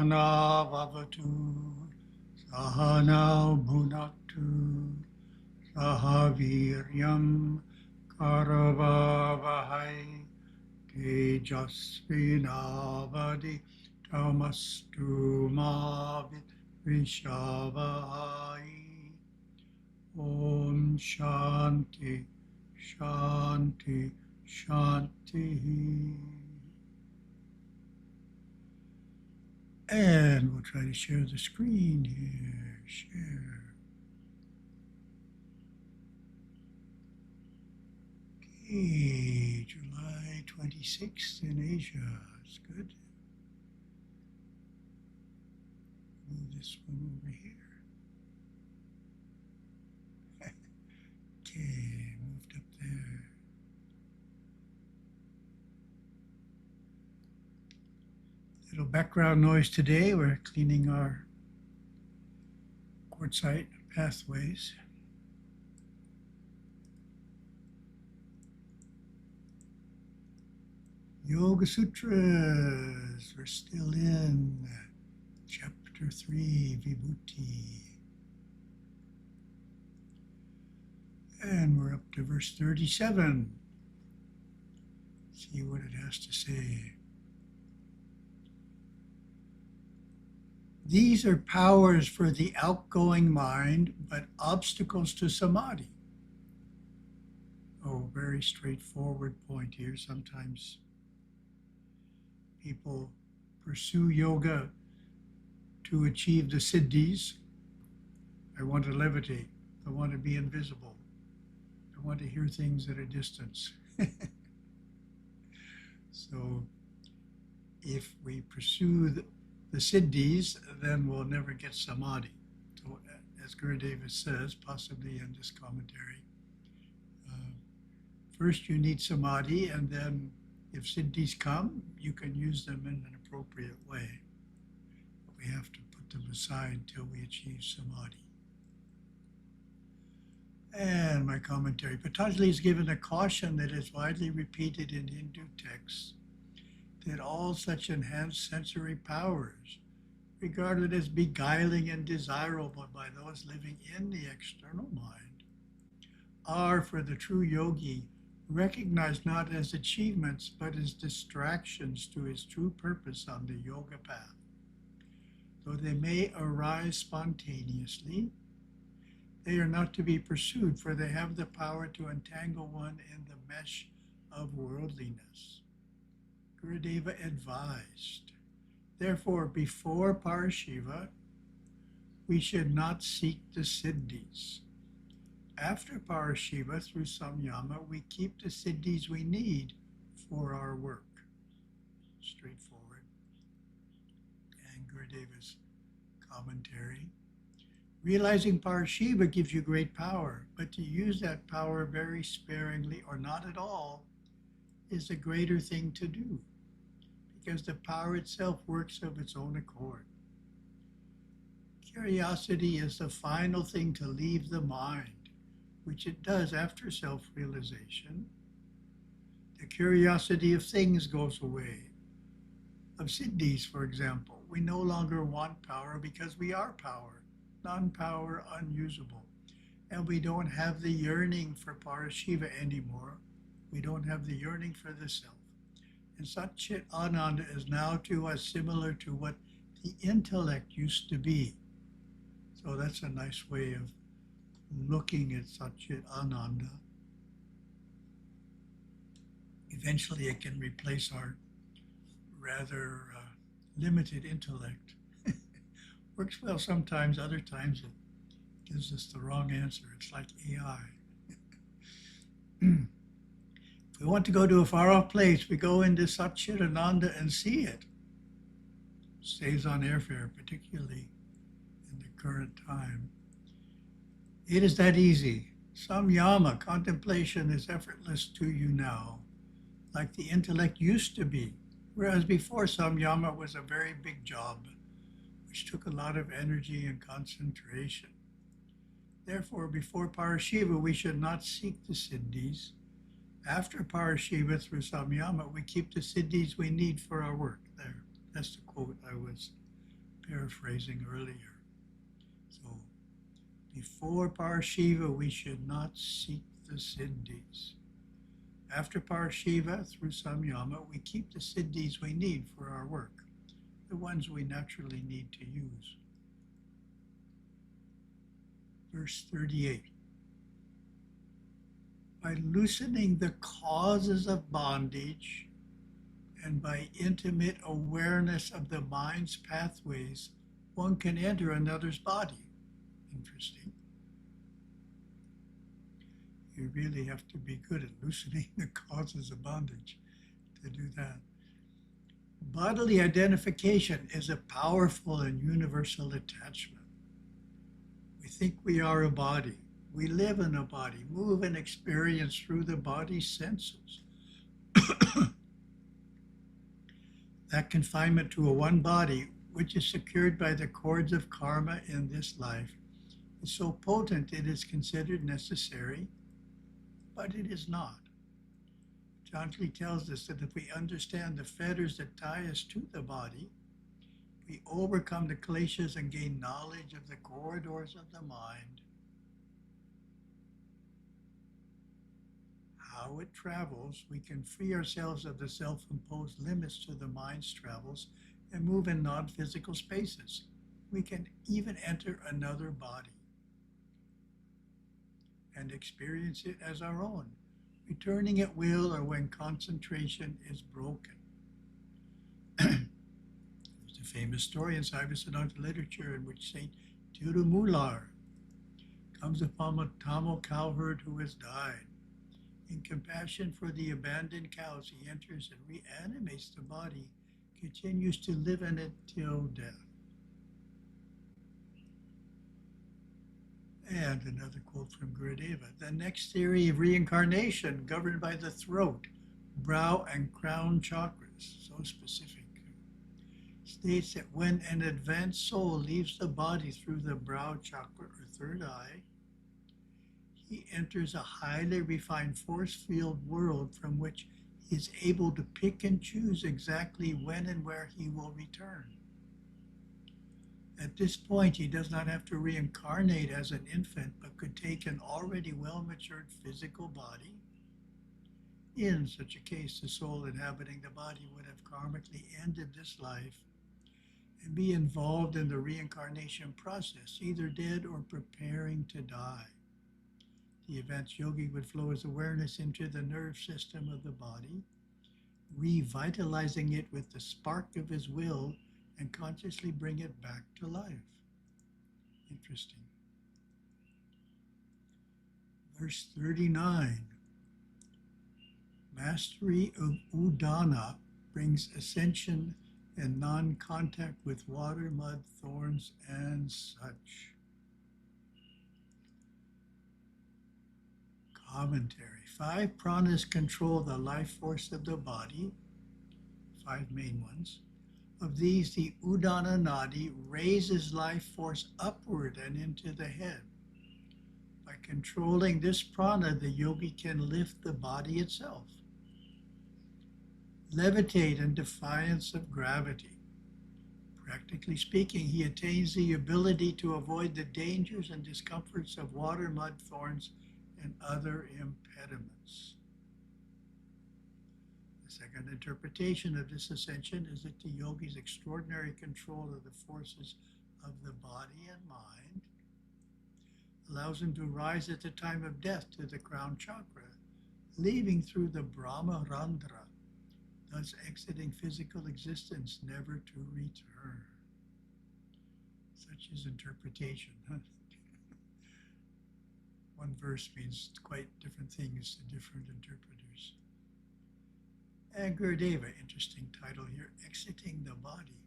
Sahana Vavatu, Sahana Bhunaktu, Sahaviryam Karavavahai, Tejasvinavadi Tamastu Mavit Vishavahai. Om Shanti, Shanti, Shanti. And we'll try to share the screen here. Share. Okay, July 26th in Asia. That's good. Move this one over here. Okay, moved up there. Little background noise today. We're cleaning our quartzite pathways. Yoga Sutras. We're still in chapter 3, Vibhuti. And we're up to verse 37. See what it has to say. These are powers for the outgoing mind, but obstacles to samadhi. Oh, very straightforward point here. Sometimes people pursue yoga to achieve the siddhis. I want to levitate. I want to be invisible. I want to hear things at a distance. So if we pursue the siddhis, then we'll never get samadhi. So as Gurudeva says, possibly in this commentary, first you need samadhi, and then if siddhis come, you can use them in an appropriate way. But we have to put them aside till we achieve samadhi. And my commentary. Patanjali has given a caution that is widely repeated in Hindu texts, that all such enhanced sensory powers, regarded as beguiling and desirable by those living in the external mind, are for the true yogi recognized not as achievements but as distractions to his true purpose on the yoga path. Though they may arise spontaneously, they are not to be pursued, for they have the power to entangle one in the mesh of worldliness. Gurudeva advised, therefore, before Parashiva, we should not seek the siddhis. After Parashiva, through samyama, we keep the siddhis we need for our work. Straightforward. And Gurudeva's commentary. Realizing Parashiva gives you great power, but to use that power very sparingly or not at all is a greater thing to do, because the power itself works of its own accord. Curiosity is the final thing to leave the mind, which it does after self-realization. The curiosity of things goes away. Of siddhis, for example, we no longer want power because we are power. Non-power, unusable. And we don't have the yearning for Parashiva anymore. We don't have the yearning for the self. And Satchit Ananda is now to us similar to what the intellect used to be. So that's a nice way of looking at Satchit Ananda. Eventually it can replace our rather limited intellect. Works well sometimes, other times it gives us the wrong answer. It's like AI. If we want to go to a far-off place, we go into Satchidananda and see it. Saves on airfare, particularly in the current time. It is that easy. Samyama, contemplation, is effortless to you now, like the intellect used to be, whereas before samyama was a very big job, which took a lot of energy and concentration. Therefore, before Parashiva, we should not seek the siddhis. After Parashiva, through samyama, we keep the siddhis we need for our work. There, that's the quote I was paraphrasing earlier. So, before Parashiva, we should not seek the siddhis. After Parashiva, through samyama, we keep the siddhis we need for our work, the ones we naturally need to use. Verse 38. By loosening the causes of bondage and by intimate awareness of the mind's pathways, one can enter another's body. Interesting. You really have to be good at loosening the causes of bondage to do that. Bodily identification is a powerful and universal attachment. We think we are a body. We live in a body, move and experience through the body's senses. That confinement to a one body, which is secured by the cords of karma in this life, is so potent it is considered necessary, but it is not. Gently tells us that if we understand the fetters that tie us to the body, we overcome the kleshas and gain knowledge of the corridors of the mind, how it travels, we can free ourselves of the self-imposed limits to the mind's travels and move in non-physical spaces. We can even enter another body and experience it as our own, returning at will or when concentration is broken. There's a famous story in Siva literature in which Saint Tirumular comes upon a Tamil cowherd who has died. In compassion for the abandoned cows, he enters and reanimates the body, continues to live in it till death. And another quote from Gurudeva, the next theory of reincarnation, governed by the throat, brow, and crown chakras, so specific, states that when an advanced soul leaves the body through the brow chakra or third eye, he enters a highly refined force field world from which he is able to pick and choose exactly when and where he will return. At this point, he does not have to reincarnate as an infant, but could take an already well-matured physical body. In such a case, the soul inhabiting the body would have karmically ended this life and be involved in the reincarnation process, either dead or preparing to die. The advanced yogi would flow his awareness into the nerve system of the body, revitalizing it with the spark of his will and consciously bring it back to life. Interesting. Verse 39. Mastery of Udana brings ascension and non-contact with water, mud, thorns, and such. Commentary. 5 pranas control the life force of the body, 5 main ones. Of these, the Udana Nadi raises life force upward and into the head. By controlling this prana, the yogi can lift the body itself, levitate in defiance of gravity. Practically speaking, he attains the ability to avoid the dangers and discomforts of water, mud, thorns, and other impediments. The second interpretation of this ascension is that the yogi's extraordinary control of the forces of the body and mind allows him to rise at the time of death to the crown chakra, leaving through the Brahma Randhra, thus exiting physical existence, never to return. Such is interpretation. One verse means quite different things to different interpreters. And Gurudeva, interesting title here, Exiting the Body.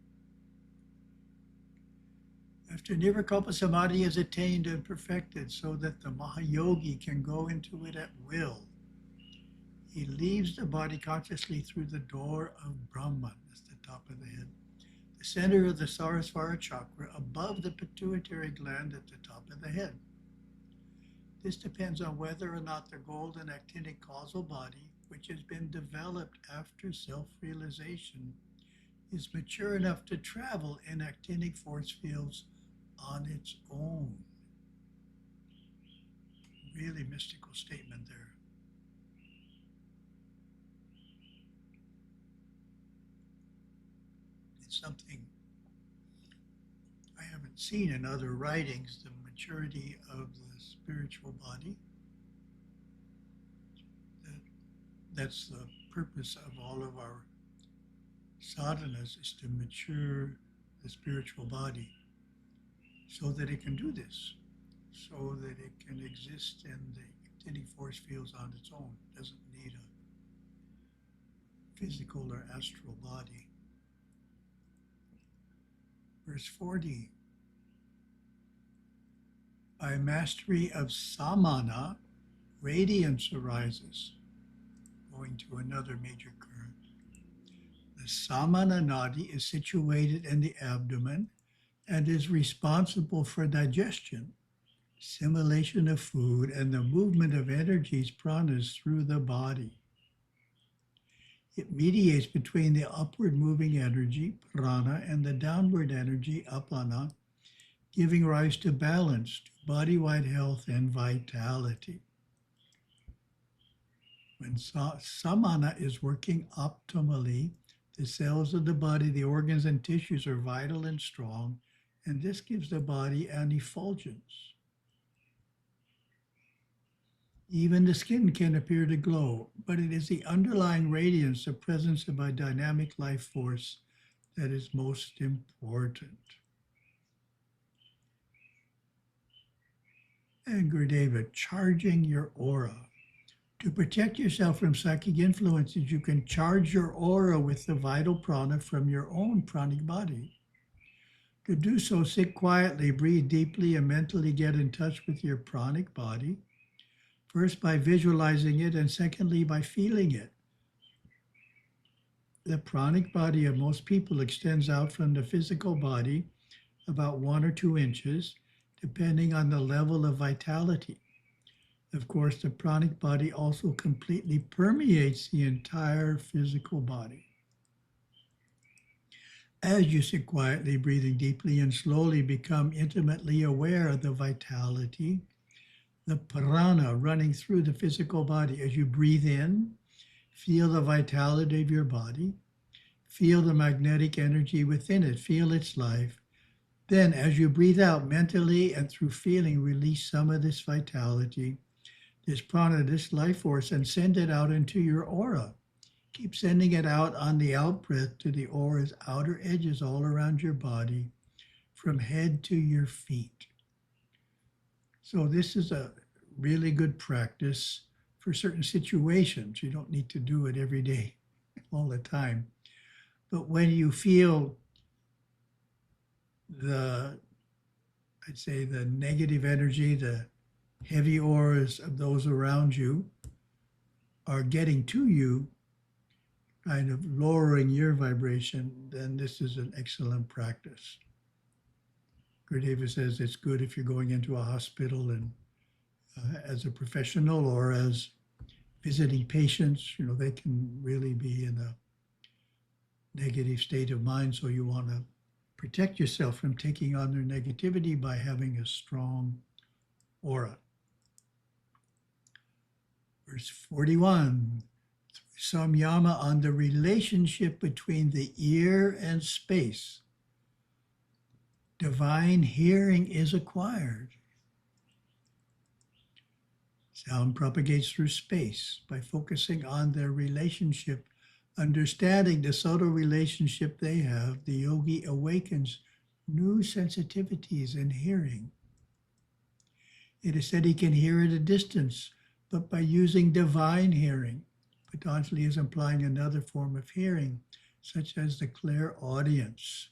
After Nirvikalpa Samadhi is attained and perfected so that the Mahayogi can go into it at will, he leaves the body consciously through the door of Brahman, that's the top of the head, the center of the Sarasvara chakra, above the pituitary gland at the top of the head. This depends on whether or not the golden actinic causal body, which has been developed after self-realization, is mature enough to travel in actinic force fields on its own. Really mystical statement there. It's something I haven't seen in other writings, the maturity of the spiritual body. That's the purpose of all of our sadhanas, is to mature the spiritual body so that it can do this, so that it can exist in the actinic force fields on its own. It doesn't need a physical or astral body. Verse 40. By mastery of samana, radiance arises, going to another major current. The samana nadi is situated in the abdomen and is responsible for digestion, assimilation of food, and the movement of energies, pranas, through the body. It mediates between the upward moving energy, prana, and the downward energy, apana, giving rise to balance, to body-wide health and vitality. When samana is working optimally, the cells of the body, the organs and tissues are vital and strong, and this gives the body an effulgence. Even the skin can appear to glow, but it is the underlying radiance, the presence of a dynamic life force, that is most important. And Gurudeva, charging your aura. To protect yourself from psychic influences, you can charge your aura with the vital prana from your own pranic body. To do so, sit quietly, breathe deeply, and mentally get in touch with your pranic body. First, by visualizing it, and secondly, by feeling it. The pranic body of most people extends out from the physical body about 1 or 2 inches, depending on the level of vitality. Of course, the pranic body also completely permeates the entire physical body. As you sit quietly, breathing deeply, and slowly become intimately aware of the vitality, the prana running through the physical body. As you breathe in, feel the vitality of your body, feel the magnetic energy within it, feel its life. Then, as you breathe out, mentally and through feeling, release some of this vitality, this prana, this life force, and send it out into your aura. Keep sending it out on the out-breath to the aura's outer edges all around your body, from head to your feet. So this is a really good practice for certain situations. You don't need to do it every day, all the time. But when you feel the negative energy, the heavy auras of those around you are getting to you, kind of lowering your vibration, then this is an excellent practice. Gurudeva says it's good if you're going into a hospital and as a professional or as visiting patients, they can really be in a negative state of mind. So you want to protect yourself from taking on their negativity by having a strong aura. Verse 41, samyama on the relationship between the ear and space. Divine hearing is acquired. Sound propagates through space by focusing on their relationship, understanding the subtle relationship they have. The yogi awakens new sensitivities in hearing. It is said he can hear at a distance, but by using divine hearing. Patanjali is implying another form of hearing, such as the clairaudience,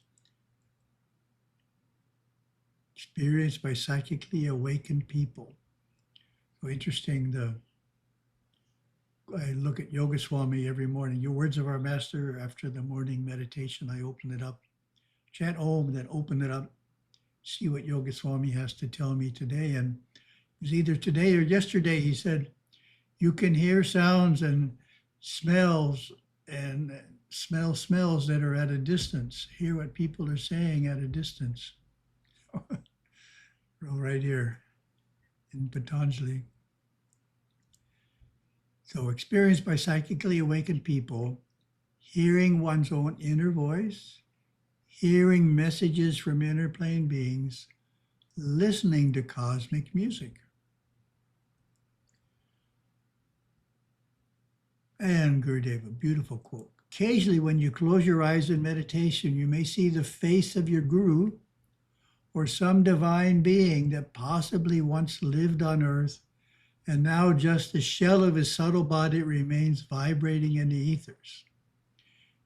experienced by psychically awakened people. So interesting, I look at Yoga Swami every morning. Your words of our master, after the morning meditation, I open it up, chant Om, then open it up, see what Yoga Swami has to tell me today. And it was either today or yesterday, he said, you can hear sounds and smells and smell smells that are at a distance, hear what people are saying at a distance. Right here in Patanjali. So experienced by psychically awakened people, hearing one's own inner voice, hearing messages from inner plane beings, listening to cosmic music. And Gurudev, a beautiful quote. Occasionally, when you close your eyes in meditation, you may see the face of your guru or some divine being that possibly once lived on earth, and now just the shell of his subtle body remains vibrating in the ethers.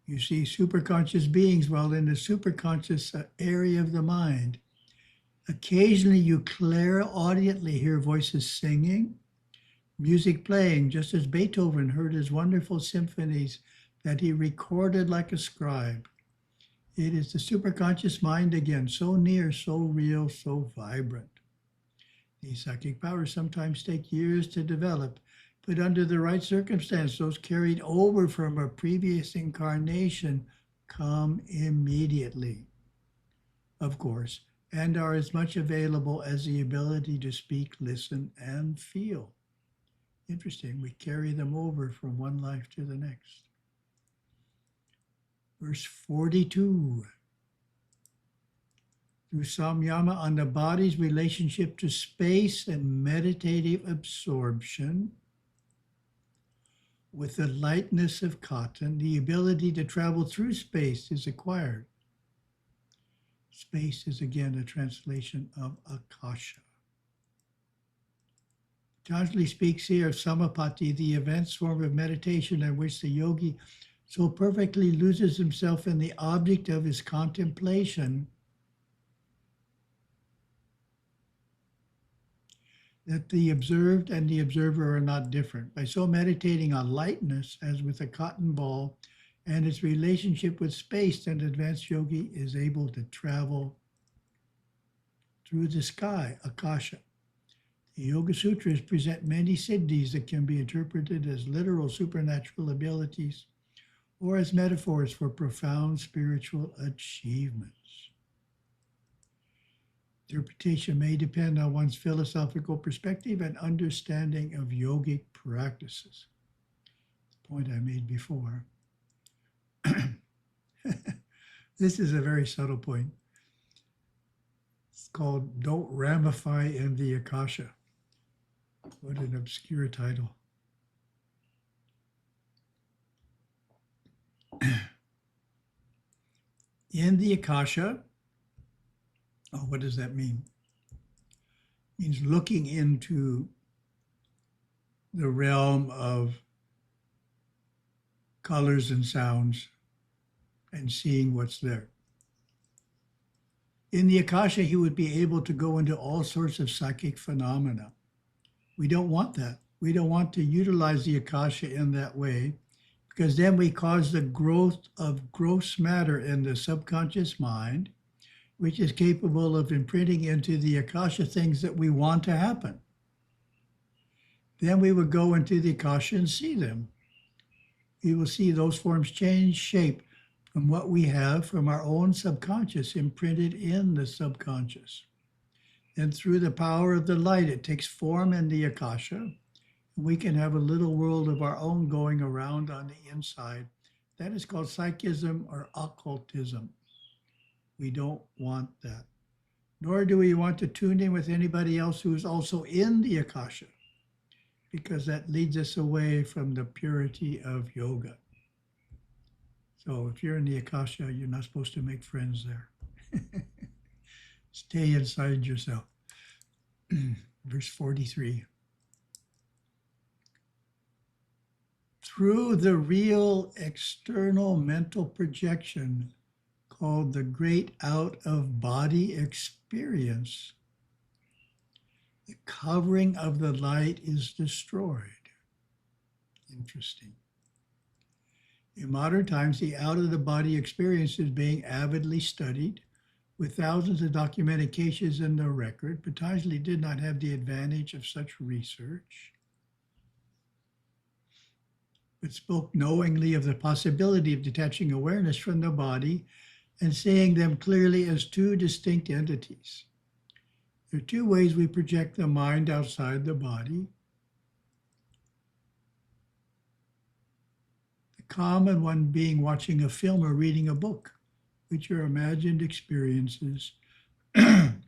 You see superconscious beings while in the superconscious area of the mind. Occasionally, you clairaudiently hear voices singing, music playing, just as Beethoven heard his wonderful symphonies that he recorded like a scribe. It is the superconscious mind again, so near, so real, so vibrant. These psychic powers sometimes take years to develop, but under the right circumstance, those carried over from a previous incarnation come immediately, of course, and are as much available as the ability to speak, listen, and feel. Interesting, we carry them over from one life to the next. Verse 42. Through samyama on the body's relationship to space and meditative absorption, with the lightness of cotton, the ability to travel through space is acquired. Space is again a translation of akasha. Patanjali speaks here of samapatti, the advanced form of meditation in which the yogi so perfectly loses himself in the object of his contemplation that the observed and the observer are not different. By so meditating on lightness, as with a cotton ball, and its relationship with space, an advanced yogi is able to travel through the sky, akasha. The Yoga Sutras present many siddhis that can be interpreted as literal supernatural abilities or as metaphors for profound spiritual achievements. Interpretation may depend on one's philosophical perspective and understanding of yogic practices. The point I made before. This is a very subtle point. It's called Don't Ramify in the Akasha. What an obscure title. In the Akasha, what does that mean? It means looking into the realm of colors and sounds and seeing what's there. In the Akasha, he would be able to go into all sorts of psychic phenomena. We don't want that. We don't want to utilize the Akasha in that way, because then we cause the growth of gross matter in the subconscious mind, which is capable of imprinting into the Akasha things that we want to happen. Then we would go into the Akasha and see them. We will see those forms change shape from what we have from our own subconscious imprinted in the subconscious. And through the power of the light, it takes form in the Akasha. We can have a little world of our own going around on the inside. That is called psychism or occultism. We don't want that. Nor do we want to tune in with anybody else who is also in the Akasha, because that leads us away from the purity of yoga. So if you're in the Akasha, you're not supposed to make friends there. Stay inside yourself. Verse 43. Through the real external mental projection called the great out-of-body experience, the covering of the light is destroyed. Interesting. In modern times, the out-of-the-body experience is being avidly studied, with thousands of documented cases in the record. Patanjali did not have the advantage of such research. but spoke knowingly of the possibility of detaching awareness from the body and seeing them clearly as two distinct entities. There are two ways we project the mind outside the body. The common one being watching a film or reading a book, which are imagined experiences, and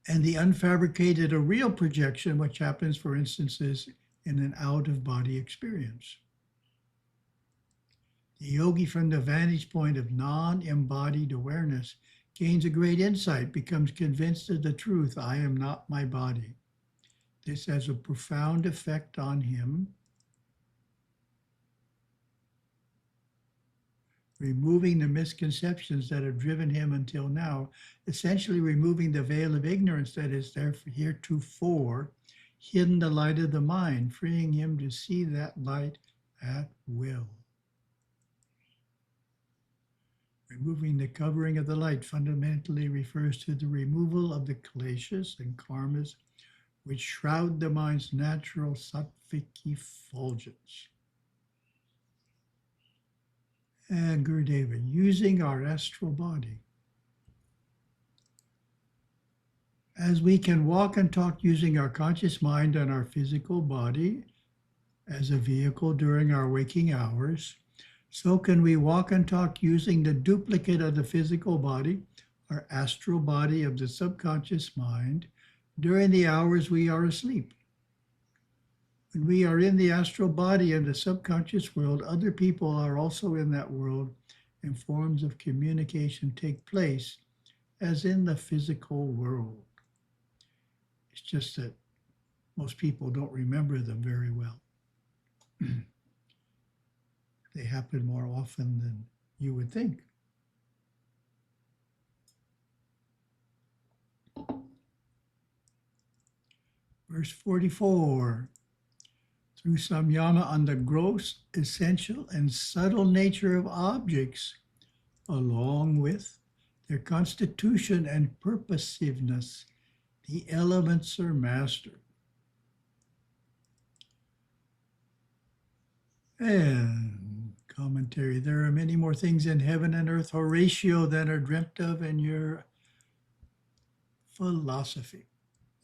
the unfabricated or real projection, which happens, for instances, in an out-of-body experience. The yogi, from the vantage point of non-embodied awareness, gains a great insight, becomes convinced of the truth, I am not my body. This has a profound effect on him, removing the misconceptions that have driven him until now, essentially removing the veil of ignorance that is there heretofore hidden the light of the mind, freeing him to see that light at will. Removing the covering of the light fundamentally refers to the removal of the kleshas and karmas which shroud the mind's natural sattvic effulgence. And Gurudeva, using our astral body. As we can walk and talk using our conscious mind and our physical body as a vehicle during our waking hours, so can we walk and talk using the duplicate of the physical body, our astral body of the subconscious mind, during the hours we are asleep. When we are in the astral body and the subconscious world, other people are also in that world, and forms of communication take place as in the physical world. It's just that most people don't remember them very well. They happen more often than you would think. Verse 44. Through samyama on the gross, essential, and subtle nature of objects, along with their constitution and purposiveness, the elements are mastered. And commentary, there are many more things in heaven and earth, Horatio, than are dreamt of in your philosophy.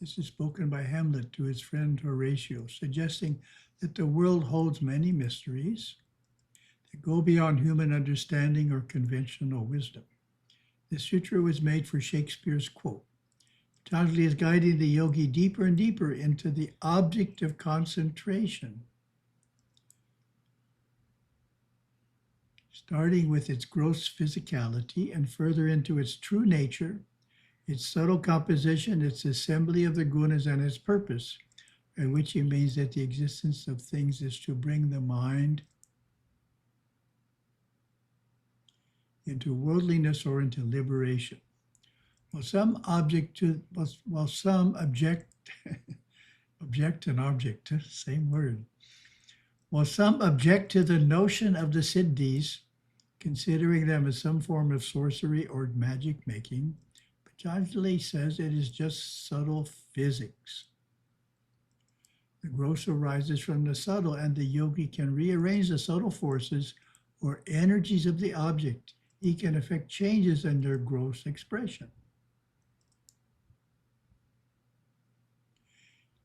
This is spoken by Hamlet to his friend Horatio, suggesting that the world holds many mysteries that go beyond human understanding or conventional wisdom. This sutra was made for Shakespeare's quote. Patanjali is guiding the yogi deeper and deeper into the object of concentration, starting with its gross physicality and further into its true nature, its subtle composition, its assembly of the gunas, and its purpose, by which he means that the existence of things is to bring the mind into worldliness or into liberation. While some object, same word. While some object to the notion of the siddhis, considering them as some form of sorcery or magic making, Patanjali says it is just subtle physics. The gross arises from the subtle, and the yogi can rearrange the subtle forces or energies of the object. He can effect changes in their gross expression.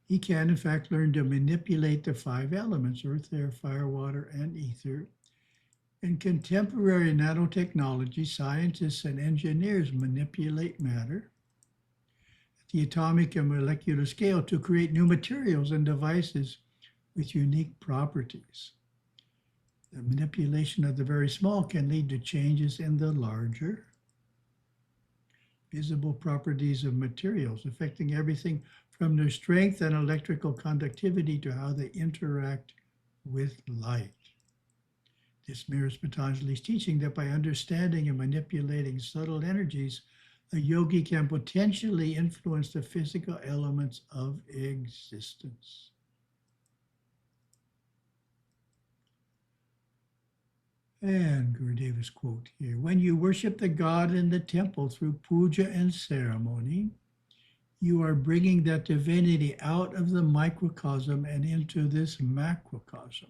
He can, in fact, learn to manipulate the five elements, earth, air, fire, water, and ether. In contemporary nanotechnology, scientists and engineers manipulate matter at the atomic and molecular scale to create new materials and devices with unique properties. The manipulation of the very small can lead to changes in the larger, visible properties of materials, affecting everything from their strength and electrical conductivity to how they interact with light. This mirrors Patanjali's teaching that by understanding and manipulating subtle energies, a yogi can potentially influence the physical elements of existence. And Gurudeva's quote here, when you worship the God in the temple through puja and ceremony, you are bringing that divinity out of the microcosm and into this macrocosm.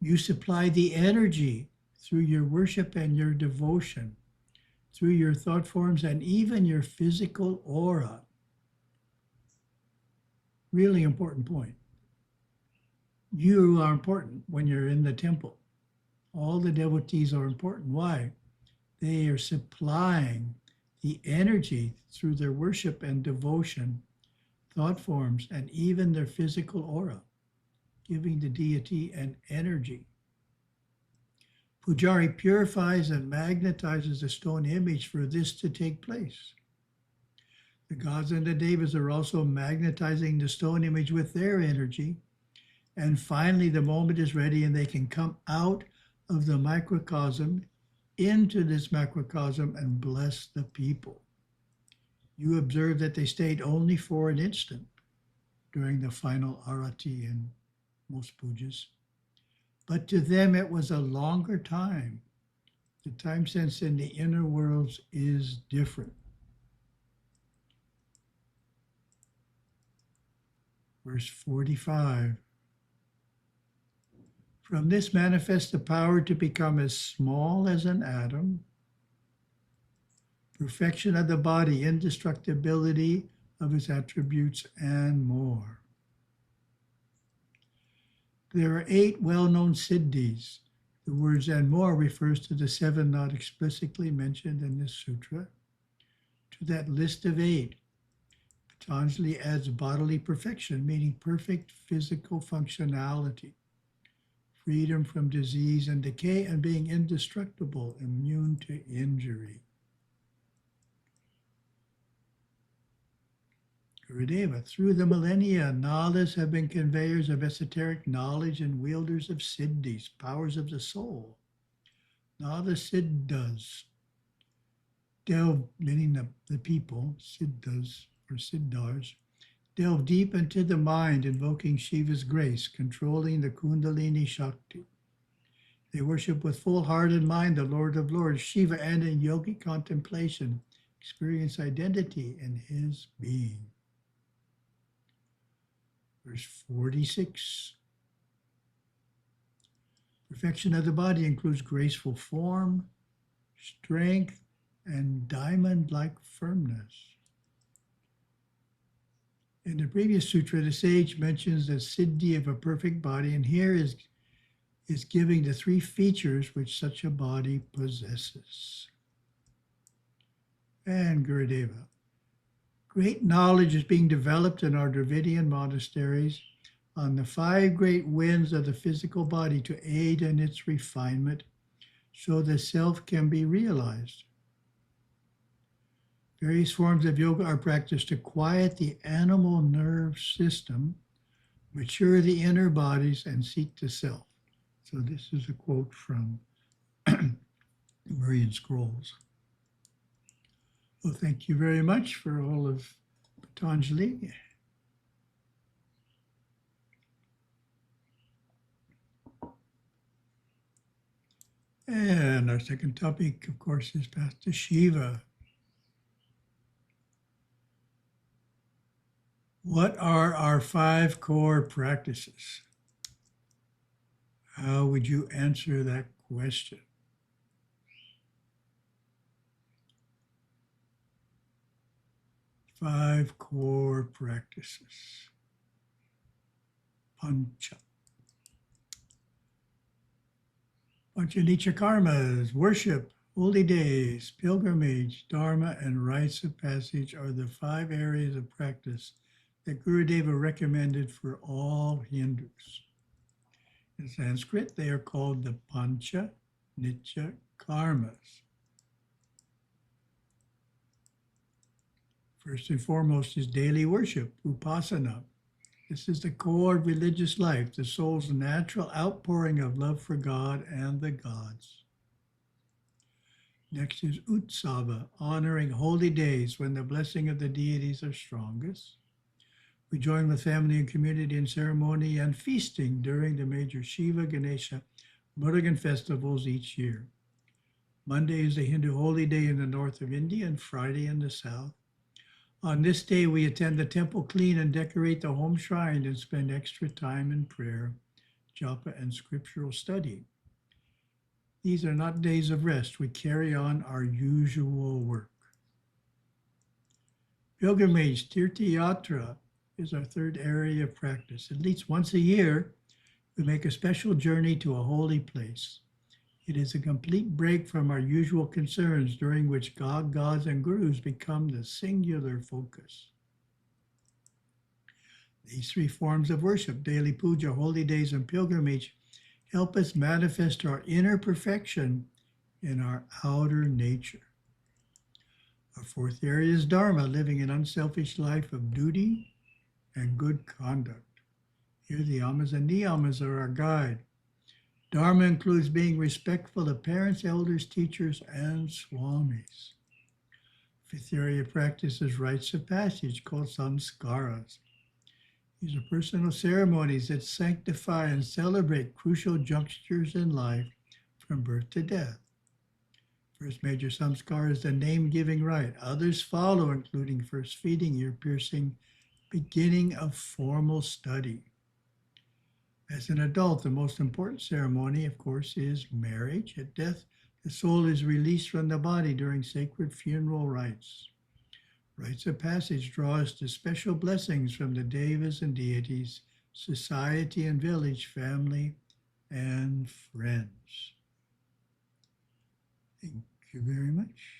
You supply the energy through your worship and your devotion, through your thought forms and even your physical aura. Really important point. You are important when you're in the temple. All the devotees are important. Why? They are supplying the energy through their worship and devotion, thought forms, and even their physical aura, giving the deity an energy. Pujari purifies and magnetizes the stone image for this to take place. The gods and the devas are also magnetizing the stone image with their energy. And finally, the moment is ready and they can come out of the microcosm into this macrocosm and bless the people. You observe that they stayed only for an instant during the final arati in most pujas. But to them, it was a longer time. The time sense in the inner worlds is different. Verse 45. From this manifests the power to become as small as an atom, perfection of the body, indestructibility of its attributes, and more. There are 8 well-known siddhis. The words "and more" refers to the 7 not explicitly mentioned in this sutra. To that list of 8, Patanjali adds bodily perfection, meaning perfect physical functionality, freedom from disease and decay, and being indestructible, immune to injury. Gurudeva, through the millennia, Nadas have been conveyors of esoteric knowledge and wielders of siddhis, powers of the soul. Nada siddhas, delve, meaning the people, siddhas or siddhars, delve deep into the mind, invoking Shiva's grace, controlling the Kundalini Shakti. They worship with full heart and mind the Lord of Lords, Shiva, and in yogic contemplation, experience identity in his being. Verse 46. Perfection of the body includes graceful form, strength, and diamond-like firmness. In the previous sutra, the sage mentions the siddhi of a perfect body, and here is giving the 3 features which such a body possesses. And Gurudeva. Great knowledge is being developed in our Dravidian monasteries on the 5 great winds of the physical body to aid in its refinement so the self can be realized. Various forms of yoga are practiced to quiet the animal nerve system, mature the inner bodies, and seek the self. So this is a quote from the Marian Scrolls. Well, thank you very much for all of Patanjali. And our second topic, of course, is passed to Shiva. What are our 5 core practices? How would you answer that question? Five core practices. Pancha. Pancha karmas, worship, holy days, pilgrimage, dharma, and rites of passage are the 5 areas of practice that Gurudeva recommended for all Hindus. In Sanskrit, they are called the Pancha Nitya Karmas. First and foremost is daily worship, upasana. This is the core of religious life, the soul's natural outpouring of love for God and the gods. Next is utsava, honoring holy days when the blessing of the deities are strongest. We join with family and community in ceremony and feasting during the major Shiva, Ganesha, Murugan festivals each year. Monday is the Hindu holy day in the north of India and Friday in the south. On this day, we attend the temple, clean and decorate the home shrine, and spend extra time in prayer, japa, and scriptural study. These are not days of rest. We carry on our usual work. Pilgrimage, Tirtha Yatra, is our third area of practice. At least once a year, we make a special journey to a holy place. It is a complete break from our usual concerns, during which God, gods, and gurus become the singular focus. These three forms of worship, daily puja, holy days, and pilgrimage, help us manifest our inner perfection in our outer nature. Our fourth area is Dharma, living an unselfish life of duty and good conduct. Here the yamas and niyamas are our guide. Dharma includes being respectful of parents, elders, teachers, and swamis. Fifth area of practice is rites of passage, called samskaras. These are personal ceremonies that sanctify and celebrate crucial junctures in life from birth to death. First major samskara is the name-giving rite. Others follow, including first feeding, ear piercing, beginning of formal study. As an adult, the most important ceremony, of course, is marriage. At death, the soul is released from the body during sacred funeral rites. Rites of passage draw us to special blessings from the devas and deities, society and village, family, and friends. Thank you very much.